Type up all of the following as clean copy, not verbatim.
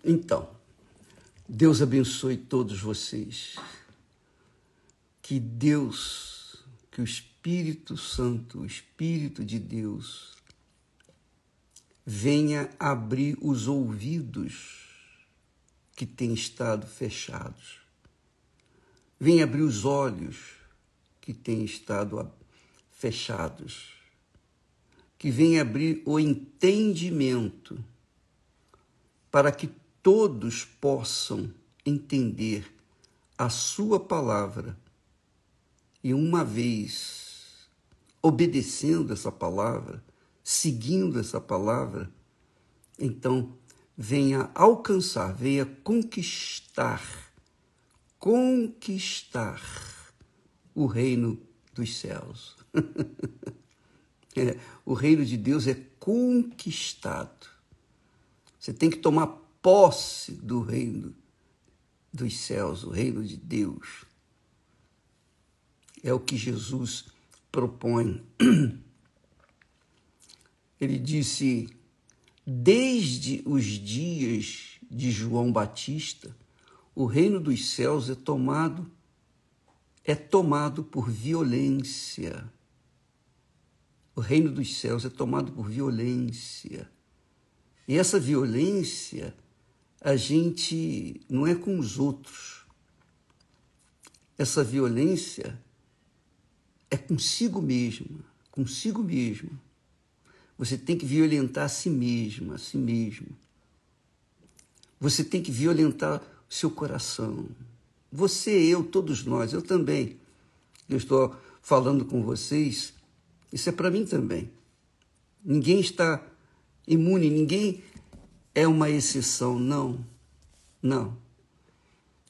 Então, Deus abençoe todos vocês. Que Deus, que o Espírito Santo, o Espírito de Deus, venha abrir os ouvidos que têm estado fechados. Venha abrir os olhos que têm estado fechados. Que venha abrir o entendimento para que todos possam entender a sua palavra e, uma vez obedecendo essa palavra, seguindo essa palavra, então venha alcançar, venha conquistar o reino dos céus. O reino de Deus é conquistado. Você tem que tomar posse do reino dos céus, o reino de Deus. É o que Jesus propõe. Ele disse, desde os dias de João Batista, o reino dos céus é tomado por violência. O reino dos céus é tomado por violência. E essa violência, a gente não é com os outros. Essa violência é consigo mesmo, consigo mesmo. Você tem que violentar a si mesmo, a si mesmo. Você tem que violentar o seu coração. Você, eu, todos nós, eu também. Eu estou falando com vocês, isso é para mim também. Ninguém está imune, ninguém é uma exceção, não, não.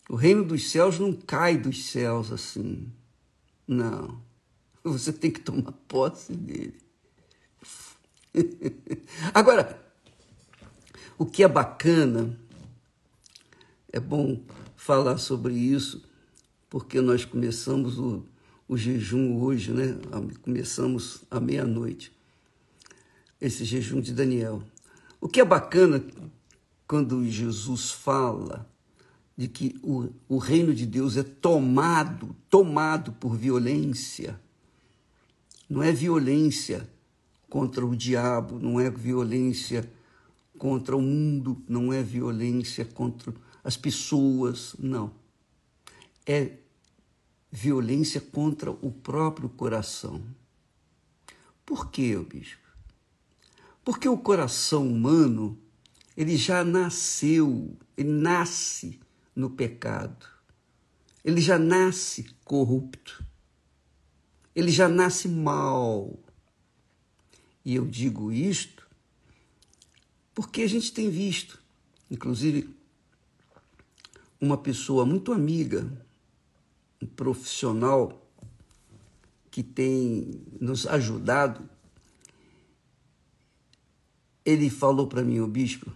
O reino dos céus não cai dos céus assim, não. Você tem que tomar posse dele. Agora, o que é bacana, é bom falar sobre isso, porque nós começamos o jejum hoje, né? Começamos à meia-noite. Esse jejum de Daniel. O que é bacana quando Jesus fala de que o reino de Deus é tomado por violência. Não é violência contra o diabo, não é violência contra o mundo, não é violência contra as pessoas, não. É violência contra o próprio coração. Por quê, bispo? Porque o coração humano, ele já nasceu, ele nasce no pecado. Ele já nasce corrupto. Ele já nasce mal. E eu digo isto porque a gente tem visto, inclusive, uma pessoa muito amiga, um profissional que tem nos ajudado. Ele falou para mim, o bispo,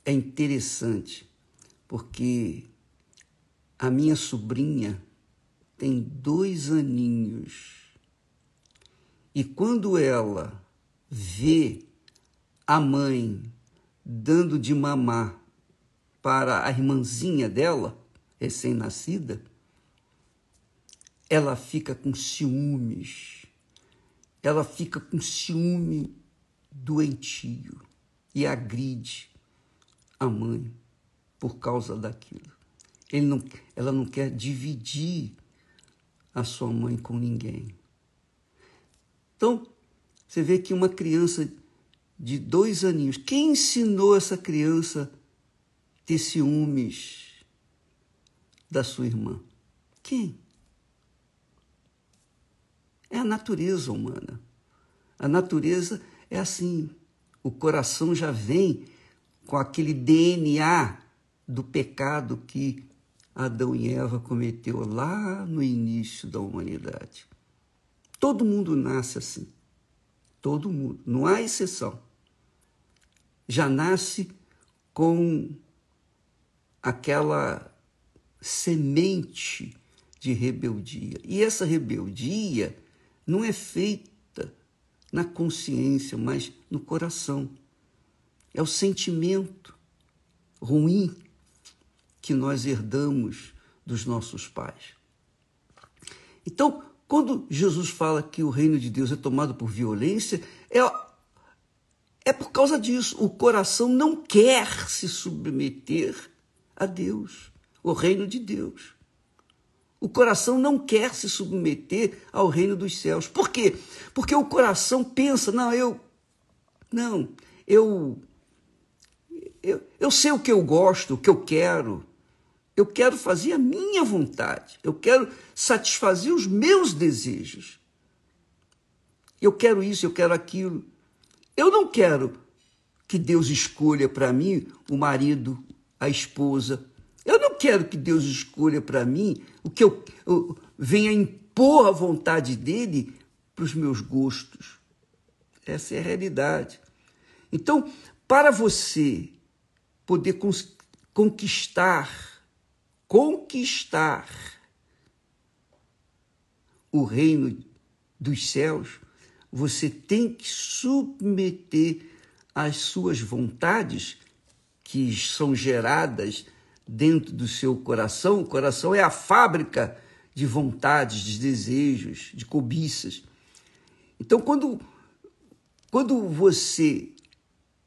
é interessante, porque a minha sobrinha tem 2 aninhos. E quando ela vê a mãe dando de mamar para a irmãzinha dela, recém-nascida, ela fica com ciúmes. Ela fica com ciúme doentio e agride a mãe por causa daquilo. Ela não quer dividir a sua mãe com ninguém. Então, você vê que uma criança de 2 aninhos, quem ensinou essa criança a ter ciúmes da sua irmã? Quem? É a natureza humana. A natureza é assim. O coração já vem com aquele DNA do pecado que Adão e Eva cometeu lá no início da humanidade. Todo mundo nasce assim. Todo mundo. Não há exceção. Já nasce com aquela semente de rebeldia. E essa rebeldia não é feita na consciência, mas no coração. É o sentimento ruim que nós herdamos dos nossos pais. Então, quando Jesus fala que o reino de Deus é tomado por violência, é por causa disso. O coração não quer se submeter a Deus, o reino de Deus. O coração não quer se submeter ao reino dos céus. Por quê? Porque o coração pensa, eu sei o que eu gosto, o que eu quero. Eu quero fazer a minha vontade. Eu quero satisfazer os meus desejos. Eu quero isso, eu quero aquilo. Eu não quero que Deus escolha para mim o marido, a esposa. Eu não quero que Deus escolha para mim o que eu venha impor a vontade dele para os meus gostos. Essa é a realidade. Então, para você poder conquistar o reino dos céus, você tem que submeter as suas vontades, que são geradas dentro do seu coração. O coração é a fábrica de vontades, de desejos, de cobiças. Então, quando você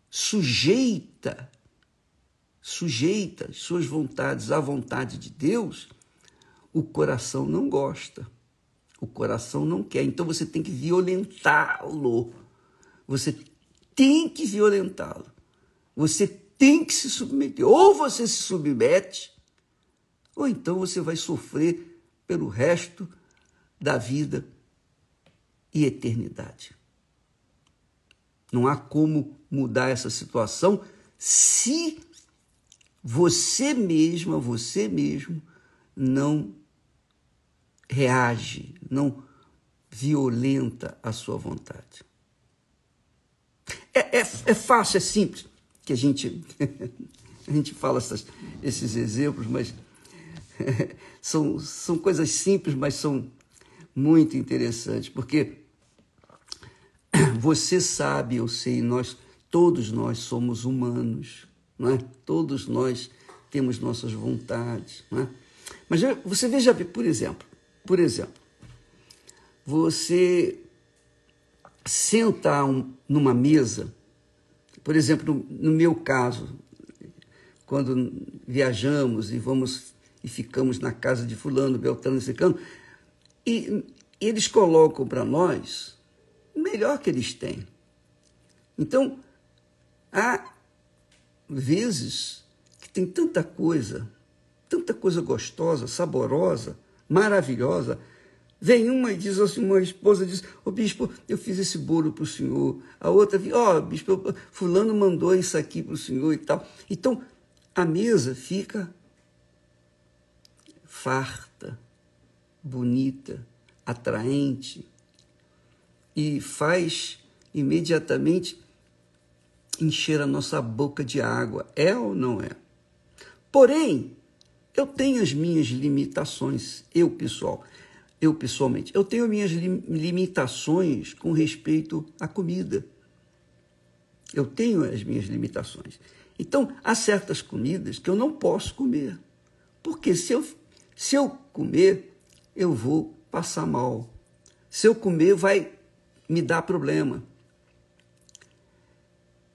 sujeita as suas vontades à vontade de Deus, o coração não gosta. O coração não quer. Então você tem que violentá-lo. Você tem que violentá-lo. Você tem que se submeter. Ou você se submete, ou então você vai sofrer pelo resto da vida e eternidade. Não há como mudar essa situação se você mesmo não reage, não violenta a sua vontade. É fácil, é simples, que a gente fala esses exemplos, mas são coisas simples, mas são muito interessantes, porque você sabe, eu sei, todos nós somos humanos, não é? Todos nós temos nossas vontades, não é? Mas você veja, por exemplo, você senta numa mesa, por exemplo, no meu caso, quando viajamos e ficamos na casa de fulano, beltrano e ciclano, e eles colocam para nós o melhor que eles têm. Então, há vezes que tem tanta coisa gostosa, saborosa, maravilhosa. Vem uma e diz assim, uma esposa diz, bispo, eu fiz esse bolo para o senhor. A outra, bispo, fulano mandou isso aqui para o senhor e tal. Então, a mesa fica farta, bonita, atraente e faz imediatamente encher a nossa boca de água. É ou não é? Porém, eu tenho as minhas limitações, eu pessoalmente, eu tenho minhas limitações com respeito à comida. Eu tenho as minhas limitações. Então, há certas comidas que eu não posso comer. Porque se eu comer, eu vou passar mal. Se eu comer, vai me dar problema.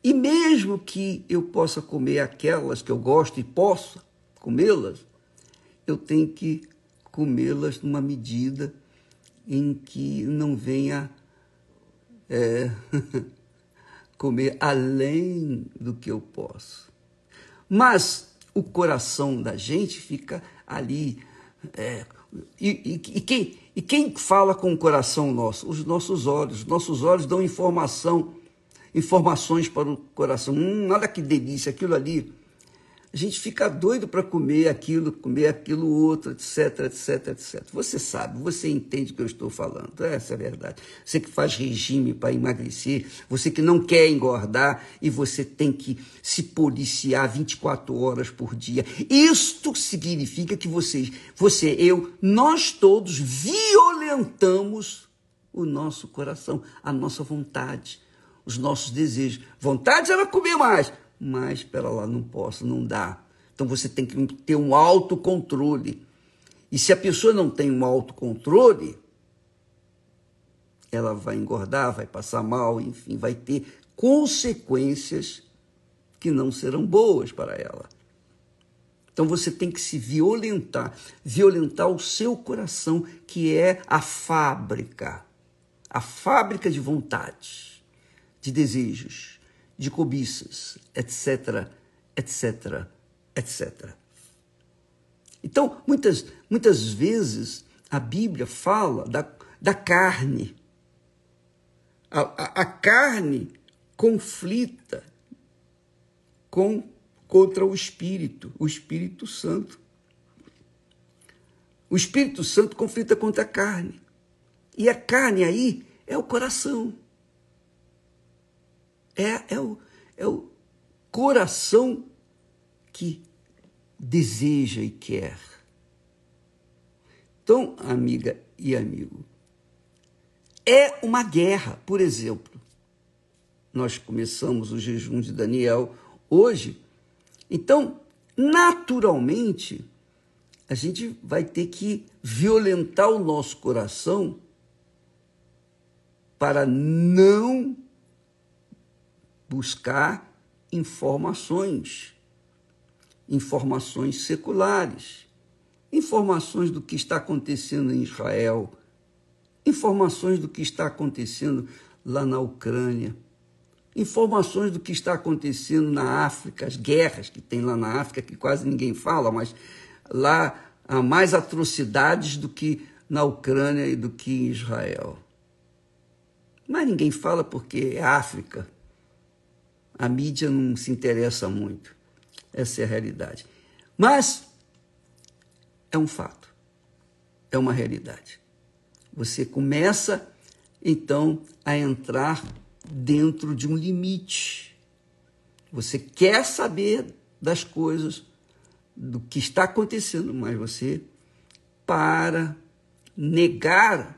E mesmo que eu possa comer aquelas que eu gosto e possa comê-las, eu tenho que comê-las numa medida em que não venha comer além do que eu posso. Mas o coração da gente fica ali. E quem fala com o coração nosso? Os nossos olhos. Nossos olhos dão informações para o coração. Olha que delícia, aquilo ali. A gente fica doido para comer aquilo outro, etc, etc, etc. Você sabe, você entende o que eu estou falando. Essa é a verdade. Você que faz regime para emagrecer, você que não quer engordar e você tem que se policiar 24 horas por dia. Isto significa que nós todos violentamos o nosso coração, a nossa vontade. os nossos desejos. Vontade era comer mais, mas espera lá, não posso, não dá. Então você tem que ter um autocontrole. E se a pessoa não tem um autocontrole, ela vai engordar, vai passar mal, enfim, vai ter consequências que não serão boas para ela. Então você tem que se violentar o seu coração, que é a fábrica de vontades, de desejos, de cobiças, etc, etc, etc. Então, muitas vezes, a Bíblia fala da carne. A carne conflita contra o Espírito Santo. O Espírito Santo conflita contra a carne. E a carne aí é o coração. É o coração que deseja e quer. Então, amiga e amigo, é uma guerra. Por exemplo, nós começamos o jejum de Daniel hoje. Então, naturalmente, a gente vai ter que violentar o nosso coração para não buscar informações seculares, informações do que está acontecendo em Israel, informações do que está acontecendo lá na Ucrânia, informações do que está acontecendo na África, as guerras que tem lá na África, que quase ninguém fala, mas lá há mais atrocidades do que na Ucrânia e do que em Israel. Mas ninguém fala porque é África. A mídia não se interessa muito. Essa é a realidade. Mas é um fato, é uma realidade. Você começa, então, a entrar dentro de um limite. Você quer saber das coisas, do que está acontecendo, mas você, para negar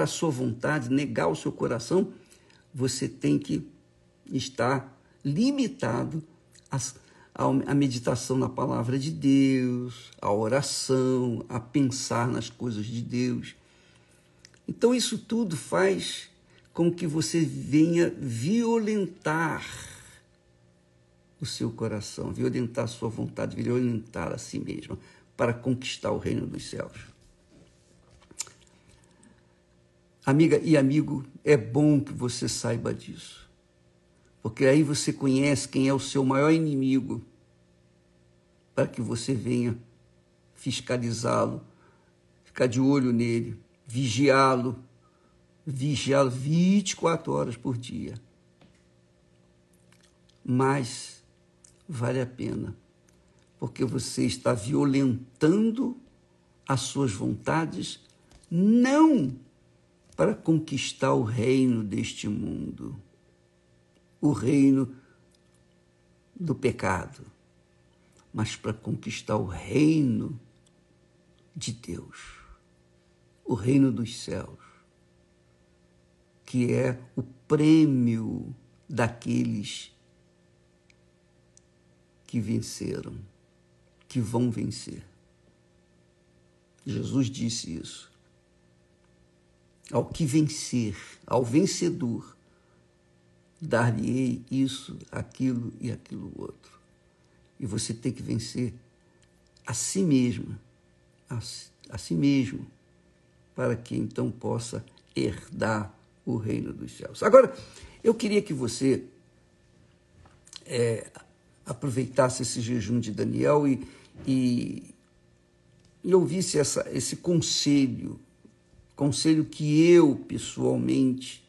a sua vontade, negar o seu coração, você tem que estar limitado à meditação na palavra de Deus, à oração, a pensar nas coisas de Deus. Então, isso tudo faz com que você venha violentar o seu coração, violentar a sua vontade, violentar a si mesma, para conquistar o reino dos céus. Amiga e amigo, é bom que você saiba disso, porque aí você conhece quem é o seu maior inimigo, para que você venha fiscalizá-lo, ficar de olho nele, vigiá-lo 24 horas por dia. Mas vale a pena, porque você está violentando as suas vontades, não para conquistar o reino deste mundo, o reino do pecado, mas para conquistar o reino de Deus, o reino dos céus, que é o prêmio daqueles que venceram, que vão vencer. Jesus disse isso. Ao que vencer, ao vencedor, dar-lhe-ei isso, aquilo e aquilo outro. E você tem que vencer a si mesma, a si mesmo, para que então possa herdar o reino dos céus. Agora, eu queria que você aproveitasse esse jejum de Daniel e ouvisse esse conselho que eu, pessoalmente,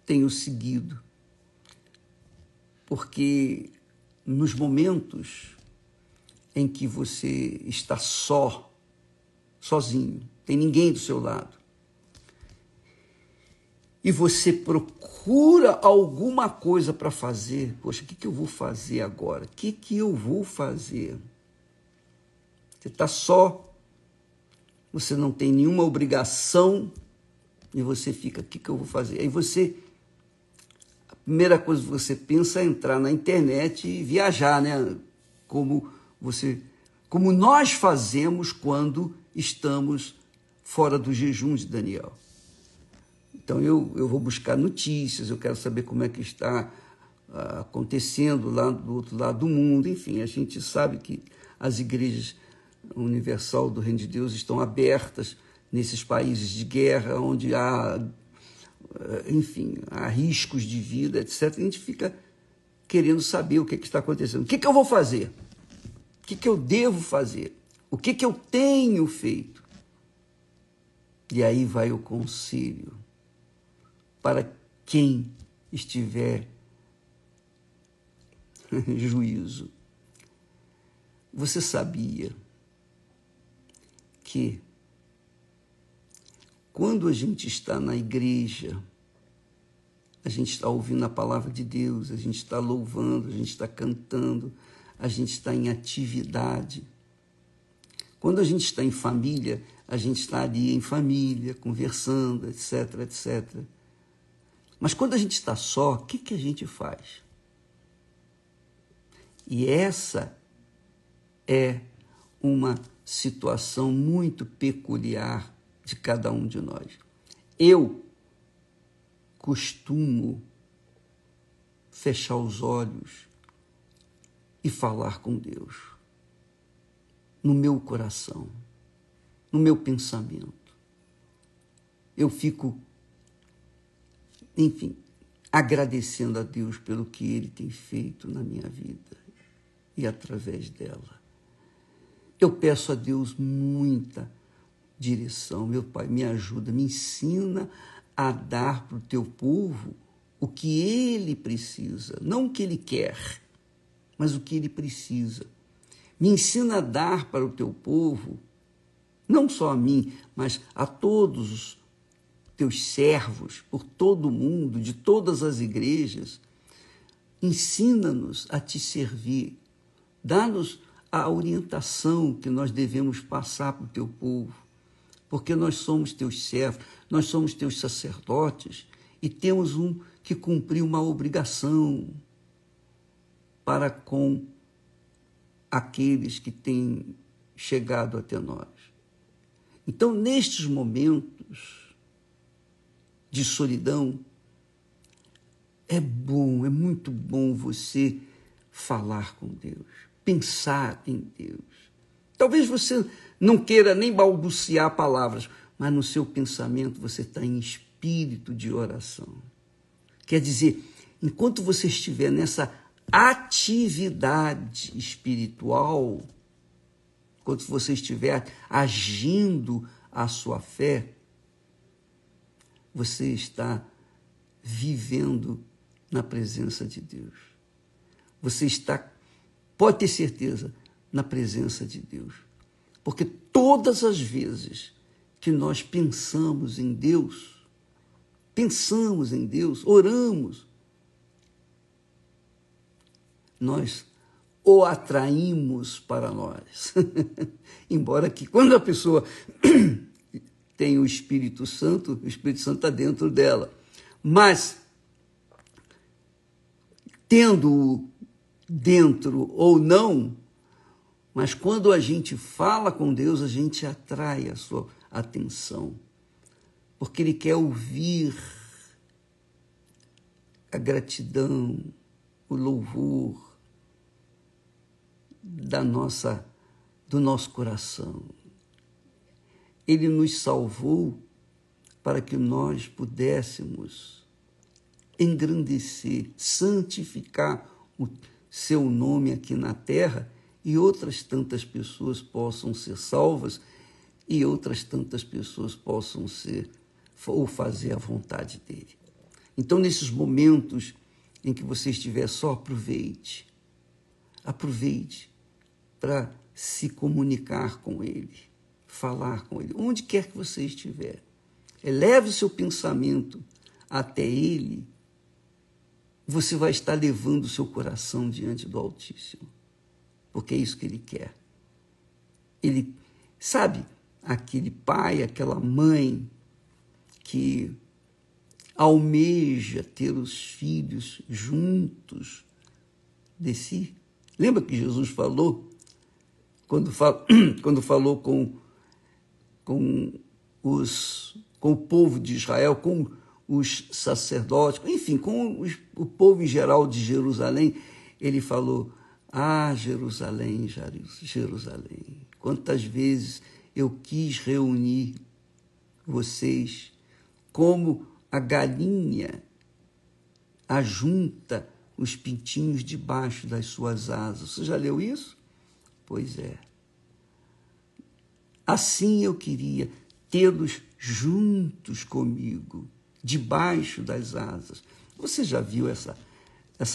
tenho seguido. Porque nos momentos em que você está sozinho, tem ninguém do seu lado, e você procura alguma coisa para fazer, poxa, o que eu vou fazer agora? O que eu vou fazer? Você está só, você não tem nenhuma obrigação e você fica, o que eu vou fazer? Aí você, a primeira coisa que você pensa é entrar na internet e viajar, né? Como nós fazemos quando estamos fora do jejum de Daniel. Então eu vou buscar notícias, eu quero saber como é que está acontecendo lá do outro lado do mundo. Enfim, a gente sabe que as igrejas universal do Reino de Deus estão abertas nesses países de guerra, onde há riscos de vida, etc. A gente fica querendo saber o que está acontecendo. O que eu vou fazer? O que eu devo fazer? O que eu tenho feito? E aí vai o conselho para quem estiver em juízo. Você sabia que quando a gente está na igreja, a gente está ouvindo a palavra de Deus, a gente está louvando, a gente está cantando, a gente está em atividade. Quando a gente está em família, a gente está ali em família, conversando, etc, etc. Mas quando a gente está só, o que a gente faz? E essa é uma situação muito peculiar de cada um de nós. Eu costumo fechar os olhos e falar com Deus, no meu coração, no meu pensamento. Eu fico, agradecendo a Deus pelo que Ele tem feito na minha vida e através dela. Eu peço a Deus muita direção. Meu Pai, me ajuda, me ensina a dar para o teu povo o que ele precisa, não o que ele quer, mas o que ele precisa. Me ensina a dar para o teu povo, não só a mim, mas a todos os teus servos, por todo o mundo, de todas as igrejas. Ensina-nos a te servir, dá-nos a orientação que nós devemos passar para o teu povo, porque nós somos teus servos, nós somos teus sacerdotes e temos que cumprir uma obrigação para com aqueles que têm chegado até nós. Então, nestes momentos de solidão, é muito bom você falar com Deus, pensar em Deus. Talvez você não queira nem balbuciar palavras, mas no seu pensamento você está em espírito de oração. Quer dizer, enquanto você estiver nessa atividade espiritual, enquanto você estiver agindo a sua fé, você está vivendo na presença de Deus. Você está, pode ter certeza, na presença de Deus. Porque todas as vezes que nós pensamos em Deus, oramos, nós o atraímos para nós. Embora que quando a pessoa tem o Espírito Santo está dentro dela. Mas, tendo-o dentro ou não, mas quando a gente fala com Deus, a gente atrai a sua atenção, porque Ele quer ouvir a gratidão, o louvor do nosso coração. Ele nos salvou para que nós pudéssemos engrandecer, santificar o seu nome aqui na terra, e outras tantas pessoas possam ser salvas e outras tantas pessoas possam ser ou fazer a vontade dele. Então, nesses momentos em que você estiver só, aproveite para se comunicar com ele, falar com ele, onde quer que você estiver. Eleve o seu pensamento até ele, você vai estar levando o seu coração diante do Altíssimo, porque é isso que ele quer. Ele, sabe, aquele pai, aquela mãe que almeja ter os filhos juntos de si. Lembra que Jesus falou, quando falou com o povo de Israel, com os sacerdotes, enfim, com o povo em geral de Jerusalém, ele falou: Jerusalém, Jerusalém, quantas vezes eu quis reunir vocês, como a galinha ajunta os pintinhos debaixo das suas asas. Você já leu isso? Pois é. Assim eu queria tê-los juntos comigo, debaixo das asas. Você já viu essa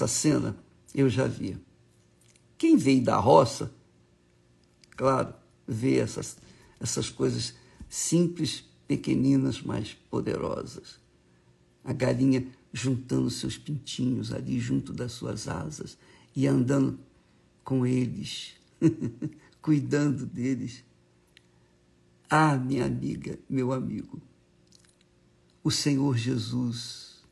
cena? Eu já vi. Quem veio da roça, claro, vê essas coisas simples, pequeninas, mas poderosas. A galinha juntando seus pintinhos ali junto das suas asas e andando com eles, cuidando deles. Minha amiga, meu amigo, o Senhor Jesus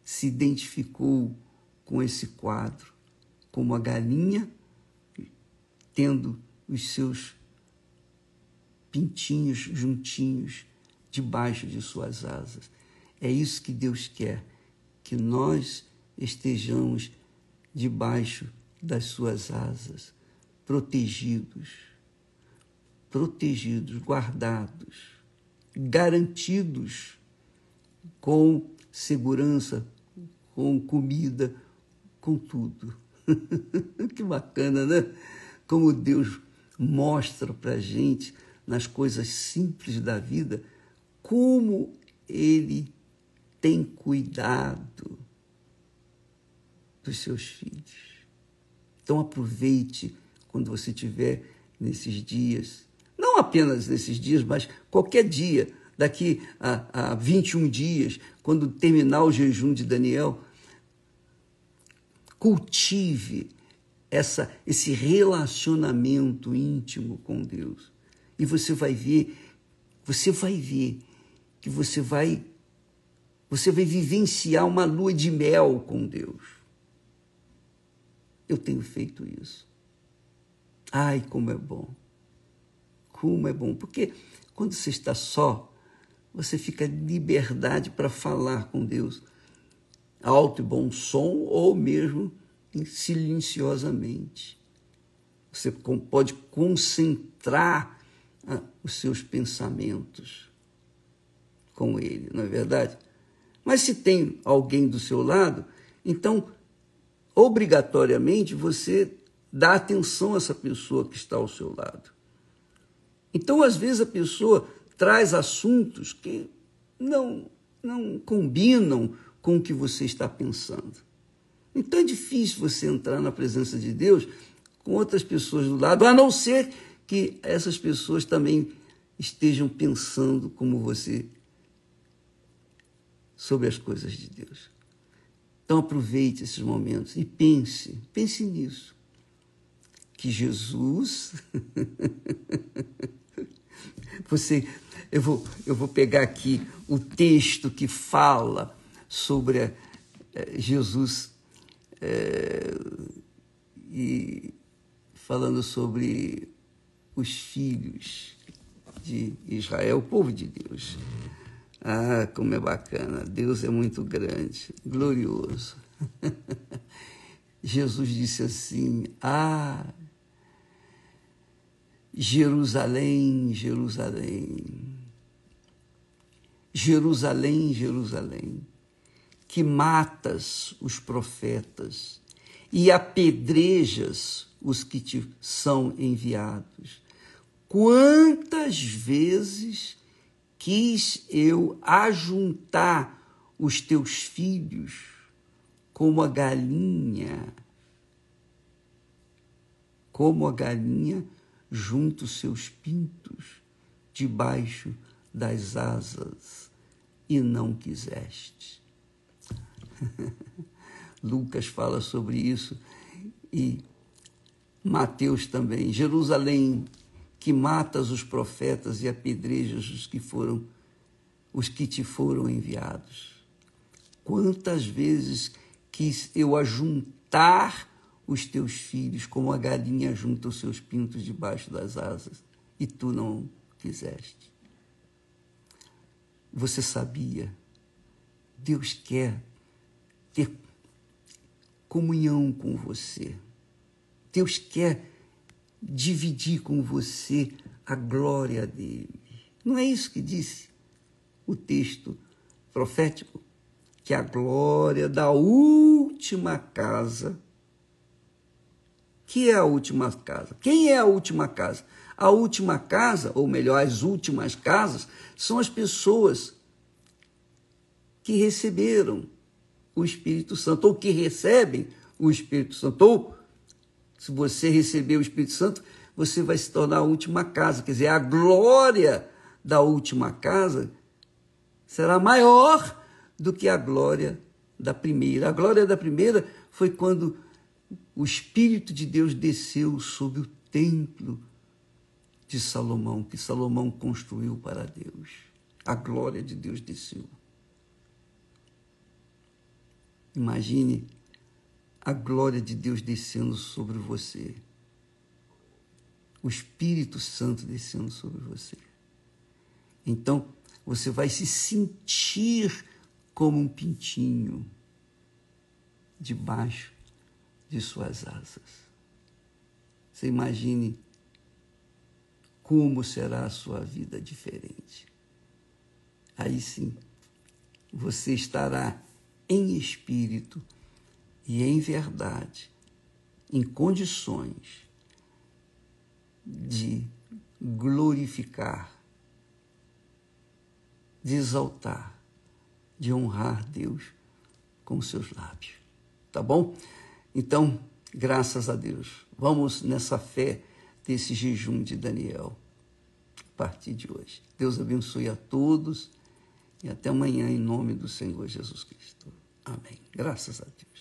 se identificou com esse quadro, como a galinha tendo os seus pintinhos juntinhos debaixo de suas asas. É isso que Deus quer, que nós estejamos debaixo das suas asas, protegidos, guardados, garantidos com segurança, com comida, com tudo. Que bacana, né? Como Deus mostra para a gente, nas coisas simples da vida, como Ele tem cuidado dos seus filhos. Então aproveite quando você estiver nesses dias, não apenas nesses dias, mas qualquer dia, daqui a 21 dias, quando terminar o jejum de Daniel, cultive esse relacionamento íntimo com Deus. E você vai ver que você vai vivenciar uma lua de mel com Deus. Eu tenho feito isso. Como é bom. Como é bom. Porque quando você está só, você fica em liberdade para falar com Deus. Alto e bom som, ou mesmo silenciosamente. Você pode concentrar os seus pensamentos com Ele, não é verdade? Mas se tem alguém do seu lado, então, obrigatoriamente, você dá atenção a essa pessoa que está ao seu lado. Então, às vezes, a pessoa traz assuntos que não combinam com o que você está pensando. Então, é difícil você entrar na presença de Deus com outras pessoas do lado, a não ser que essas pessoas também estejam pensando como você sobre as coisas de Deus. Então aproveite esses momentos e pense nisso. Que Jesus... Eu vou pegar aqui o texto que fala sobre Jesus e falando sobre os filhos de Israel, o povo de Deus. Como é bacana. Deus é muito grande, glorioso. Jesus disse assim: Jerusalém, Jerusalém, Jerusalém, Jerusalém, que matas os profetas e apedrejas os que te são enviados. Quantas vezes quis eu ajuntar os teus filhos como a galinha junta os seus pintos debaixo das asas, e não quiseste. Lucas fala sobre isso e Mateus também. Jerusalém, que matas os profetas e apedrejas os que foram os que te foram enviados. Quantas vezes quis eu ajuntar os teus filhos, como a galinha junta os seus pintos debaixo das asas, e tu não quiseste. Você sabia? Deus quer ter comunhão com você. Deus quer dividir com você a glória dele. Não é isso que disse o texto profético? Que a glória da última casa. Que é a última casa? Quem é a última casa? A última casa, ou melhor, as últimas casas, são as pessoas que receberam o Espírito Santo, ou que recebem o Espírito Santo. Ou, se você receber o Espírito Santo, você vai se tornar a última casa. Quer dizer, a glória da última casa será maior do que a glória da primeira. A glória da primeira foi quando o Espírito de Deus desceu sobre o templo de Salomão, que Salomão construiu para Deus. A glória de Deus desceu. Imagine a glória de Deus descendo sobre você. O Espírito Santo descendo sobre você. Então, você vai se sentir como um pintinho debaixo de suas asas. Você imagine como será a sua vida diferente. Aí sim, você estará em espírito e em verdade, em condições de glorificar, de exaltar, de honrar Deus com seus lábios. Tá bom? Então, graças a Deus, vamos nessa fé desse jejum de Daniel, a partir de hoje. Deus abençoe a todos e até amanhã, em nome do Senhor Jesus Cristo. Amém. Graças a Deus.